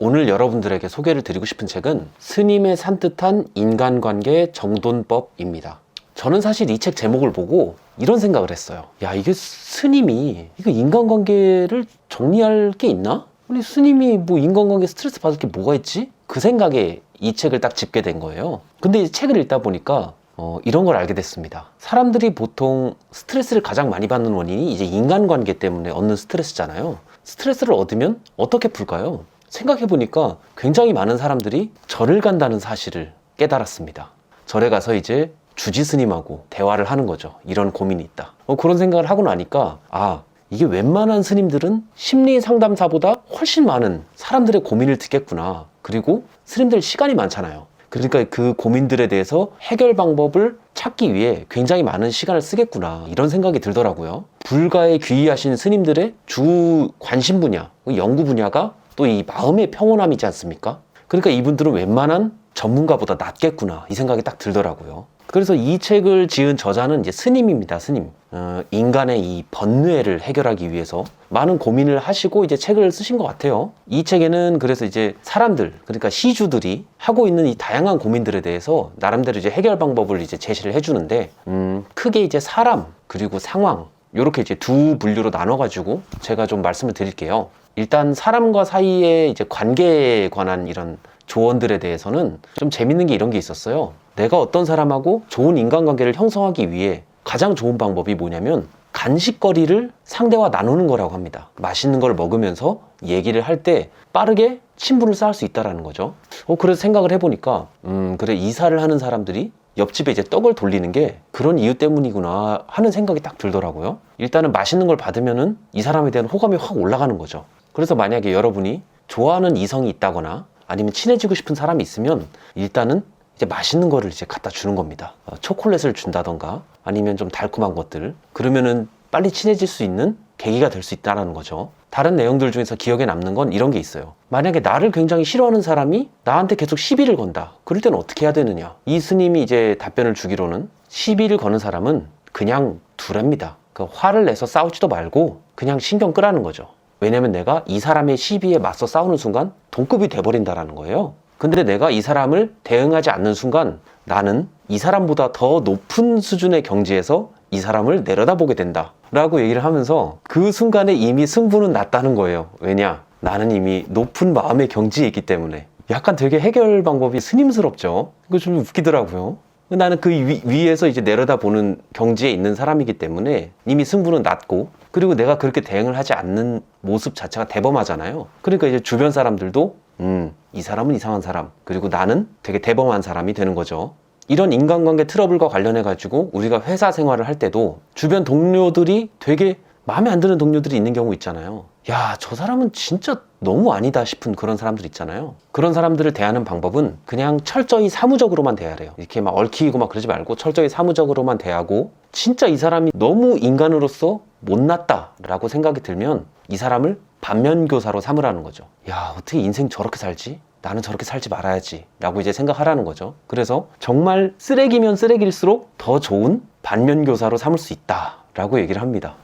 오늘 여러분들에게 소개를 드리고 싶은 책은 스님의 산뜻한 인간관계 정돈법입니다. 저는 사실 이 책 제목을 보고 이런 생각을 했어요. 야, 이게 스님이 이거 인간관계를 정리할 게 있나? 아니, 스님이 뭐 인간관계 스트레스 받을 게 뭐가 있지? 그 생각에 이 책을 딱 집게 된 거예요. 근데 이 책을 읽다 보니까 이런 걸 알게 됐습니다. 사람들이 보통 스트레스를 가장 많이 받는 원인이 이제 인간관계 때문에 얻는 스트레스잖아요. 스트레스를 얻으면 어떻게 풀까요? 생각해보니까 굉장히 많은 사람들이 절을 간다는 사실을 깨달았습니다. 절에 가서 이제 주지 스님하고 대화를 하는 거죠. 이런 고민이 있다. 그런 생각을 하고 나니까 이게 웬만한 스님들은 심리 상담사보다 훨씬 많은 사람들의 고민을 듣겠구나. 그리고 스님들 시간이 많잖아요. 그러니까 그 고민들에 대해서 해결 방법을 찾기 위해 굉장히 많은 시간을 쓰겠구나, 이런 생각이 들더라고요. 불가에 귀의하신 스님들의 주 관심 분야, 연구 분야가 또 이 마음의 평온함이지 않습니까? 그러니까 이분들은 웬만한 전문가보다 낫겠구나, 이 생각이 딱 들더라고요. 그래서 이 책을 지은 저자는 이제 스님입니다. 스님. 인간의 이 번뇌를 해결하기 위해서 많은 고민을 하시고 이제 책을 쓰신 것 같아요. 이 책에는 그래서 이제 사람들, 그러니까 시주들이 하고 있는 이 다양한 고민들에 대해서 나름대로 이제 해결 방법을 이제 제시를 해주는데, 크게 이제 사람 그리고 상황, 이렇게 이제 두 분류로 나눠가지고 제가 좀 말씀을 드릴게요. 일단 사람과 사이의 이제 관계에 관한 이런 조언들에 대해서는 좀 재밌는 게 이런 게 있었어요. 내가 어떤 사람하고 좋은 인간관계를 형성하기 위해 가장 좋은 방법이 뭐냐면 간식거리를 상대와 나누는 거라고 합니다. 맛있는 걸 먹으면서 얘기를 할 때 빠르게 친분을 쌓을 수 있다는 거죠. 그래서 생각을 해보니까 그래, 이사를 하는 사람들이 옆집에 이제 떡을 돌리는 게 그런 이유 때문이구나 하는 생각이 딱 들더라고요. 일단은 맛있는 걸 받으면은 이 사람에 대한 호감이 확 올라가는 거죠. 그래서 만약에 여러분이 좋아하는 이성이 있다거나 아니면 친해지고 싶은 사람이 있으면 일단은 이제 맛있는 거를 이제 갖다 주는 겁니다. 초콜릿을 준다던가 아니면 좀 달콤한 것들, 그러면은 빨리 친해질 수 있는 계기가 될 수 있다는 거죠. 다른 내용들 중에서 기억에 남는 건 이런 게 있어요. 만약에 나를 굉장히 싫어하는 사람이 나한테 계속 시비를 건다. 그럴 때는 어떻게 해야 되느냐? 이 스님이 이제 답변을 주기로는 시비를 거는 사람은 그냥 두랍니다. 화를 내서 싸우지도 말고 그냥 신경 끄라는 거죠. 왜냐면 내가 이 사람의 시비에 맞서 싸우는 순간 동급이 돼버린다라는 거예요. 근데 내가 이 사람을 대응하지 않는 순간 나는 이 사람보다 더 높은 수준의 경지에서 이 사람을 내려다보게 된다 라고 얘기를 하면서 그 순간에 이미 승부는 났다는 거예요. 왜냐? 나는 이미 높은 마음의 경지에 있기 때문에. 약간 되게 해결 방법이 스님스럽죠. 이거 좀 웃기더라고요. 나는 그 위에서 이제 내려다보는 경지에 있는 사람이기 때문에 이미 승부는 났고, 그리고 내가 그렇게 대응을 하지 않는 모습 자체가 대범하잖아요. 그러니까 이제 주변 사람들도 이 사람은 이상한 사람, 그리고 나는 되게 대범한 사람이 되는 거죠. 이런 인간관계 트러블과 관련해 가지고 우리가 회사 생활을 할 때도 주변 동료들이 되게 마음에 안 드는 동료들이 있는 경우 있잖아요. 야, 저 사람은 진짜 너무 아니다 싶은 그런 사람들 있잖아요. 그런 사람들을 대하는 방법은 그냥 철저히 사무적으로만 대해야 해요. 이렇게 막 얽히고 막 그러지 말고 철저히 사무적으로만 대하고, 진짜 이 사람이 너무 인간으로서 못났다 라고 생각이 들면 이 사람을 반면교사로 삼으라는 거죠. 야, 어떻게 인생 저렇게 살지? 나는 저렇게 살지 말아야지 라고 이제 생각하라는 거죠. 그래서 정말 쓰레기면 쓰레기일수록 더 좋은 반면교사로 삼을 수 있다 라고 얘기를 합니다.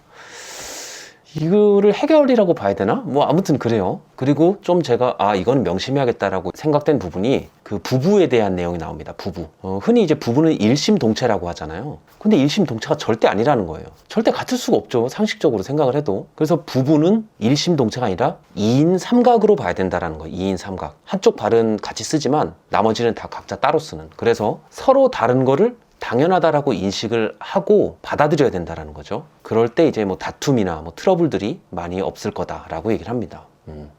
이거를 해결이라고 봐야 되나? 뭐 아무튼 그래요. 그리고 좀 제가 이건 명심해야겠다라고 생각된 부분이 그 부부에 대한 내용이 나옵니다. 부부. 흔히 이제 부부는 일심동체라고 하잖아요. 근데 일심동체가 절대 아니라는 거예요. 절대 같을 수가 없죠. 상식적으로 생각을 해도. 그래서 부부는 일심동체가 아니라 2인 3각으로 봐야 된다는 거예요. 2인 3각. 한쪽 발은 같이 쓰지만 나머지는 다 각자 따로 쓰는. 그래서 서로 다른 거를 당연하다라고 인식을 하고 받아들여야 된다는 거죠. 그럴 때 이제 뭐 다툼이나 뭐 트러블들이 많이 없을 거다라고 얘기를 합니다.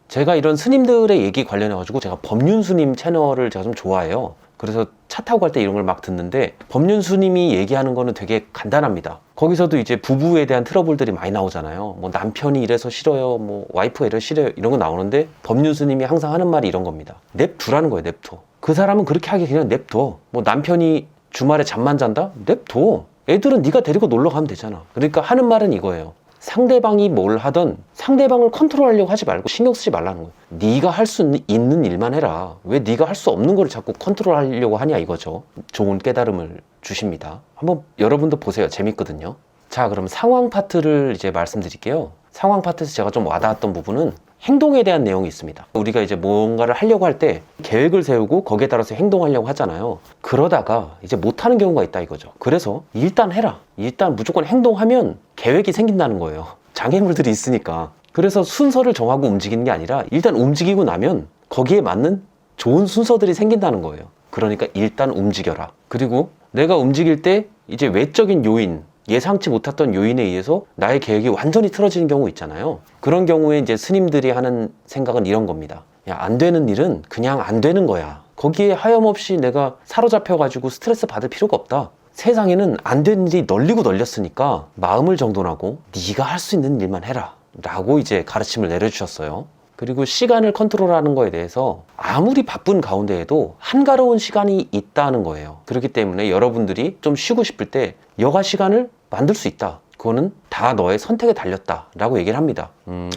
제가 이런 스님들의 얘기 관련해 가지고 제가 법륜스님 채널을 제가 좀 좋아해요. 그래서 차 타고 갈 때 이런 걸 막 듣는데 법륜스님이 얘기하는 거는 되게 간단합니다. 거기서도 이제 부부에 대한 트러블들이 많이 나오잖아요. 뭐 남편이 이래서 싫어요, 뭐 와이프가 이래서 싫어요, 이런 거 나오는데 법륜스님이 항상 하는 말이 이런 겁니다. 냅두라는 거예요. 냅둬. 그 사람은 그렇게 하기 그냥 냅둬. 뭐 남편이 주말에 잠만 잔다? 냅둬. 애들은 네가 데리고 놀러 가면 되잖아. 그러니까 하는 말은 이거예요. 상대방이 뭘 하든 상대방을 컨트롤하려고 하지 말고 신경 쓰지 말라는 거예요. 네가 할 수 있는 일만 해라. 왜 네가 할 수 없는 걸 자꾸 컨트롤하려고 하냐, 이거죠. 좋은 깨달음을 주십니다. 한번 여러분도 보세요. 재밌거든요. 자, 그럼 상황 파트를 이제 말씀드릴게요. 상황 파트에서 제가 좀 와닿았던 부분은 행동에 대한 내용이 있습니다. 우리가 이제 뭔가를 하려고 할 때 계획을 세우고 거기에 따라서 행동하려고 하잖아요. 그러다가 이제 못하는 경우가 있다 이거죠. 그래서 일단 해라. 일단 무조건 행동하면 계획이 생긴다는 거예요. 장애물들이 있으니까. 그래서 순서를 정하고 움직이는 게 아니라 일단 움직이고 나면 거기에 맞는 좋은 순서들이 생긴다는 거예요. 그러니까 일단 움직여라. 그리고 내가 움직일 때 이제 외적인 요인, 예상치 못했던 요인에 의해서 나의 계획이 완전히 틀어지는 경우 있잖아요. 그런 경우에 이제 스님들이 하는 생각은 이런 겁니다. 야, 안 되는 일은 그냥 안 되는 거야. 거기에 하염없이 내가 사로잡혀가지고 스트레스 받을 필요가 없다. 세상에는 안 되는 일이 널리고 널렸으니까 마음을 정돈하고 네가 할 수 있는 일만 해라 라고 이제 가르침을 내려주셨어요. 그리고 시간을 컨트롤하는 거에 대해서 아무리 바쁜 가운데에도 한가로운 시간이 있다는 거예요. 그렇기 때문에 여러분들이 좀 쉬고 싶을 때 여가 시간을 만들 수 있다. 그거는 다 너의 선택에 달렸다 라고 얘기를 합니다.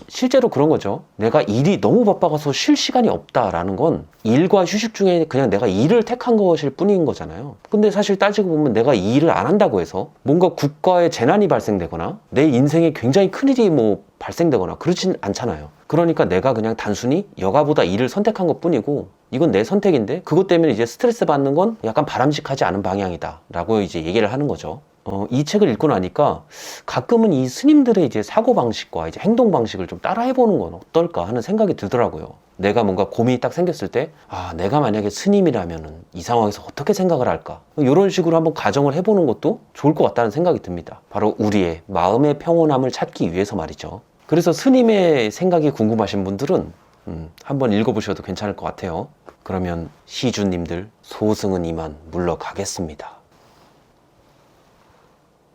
실제로 그런 거죠. 내가 일이 너무 바빠서 쉴 시간이 없다라는 건 일과 휴식 중에 그냥 내가 일을 택한 것일 뿐인 거잖아요. 근데 사실 따지고 보면 내가 이 일을 안 한다고 해서 뭔가 국가에 재난이 발생되거나 내 인생에 굉장히 큰일이 발생되거나 그렇진 않잖아요. 그러니까 내가 그냥 단순히 여가보다 일을 선택한 것 뿐이고 이건 내 선택인데 그것 때문에 이제 스트레스 받는 건 약간 바람직하지 않은 방향이다 라고 이제 얘기를 하는 거죠. 이 책을 읽고 나니까 가끔은 이 스님들의 이제 사고방식과 이제 행동방식을 좀 따라해보는 건 어떨까 하는 생각이 들더라고요. 내가 뭔가 고민이 딱 생겼을 때, 내가 만약에 스님이라면은 이 상황에서 어떻게 생각을 할까? 이런 식으로 한번 가정을 해보는 것도 좋을 것 같다는 생각이 듭니다. 바로 우리의 마음의 평온함을 찾기 위해서 말이죠. 그래서 스님의 생각이 궁금하신 분들은 한번 읽어보셔도 괜찮을 것 같아요. 그러면 시주님들 소승은 이만 물러가겠습니다.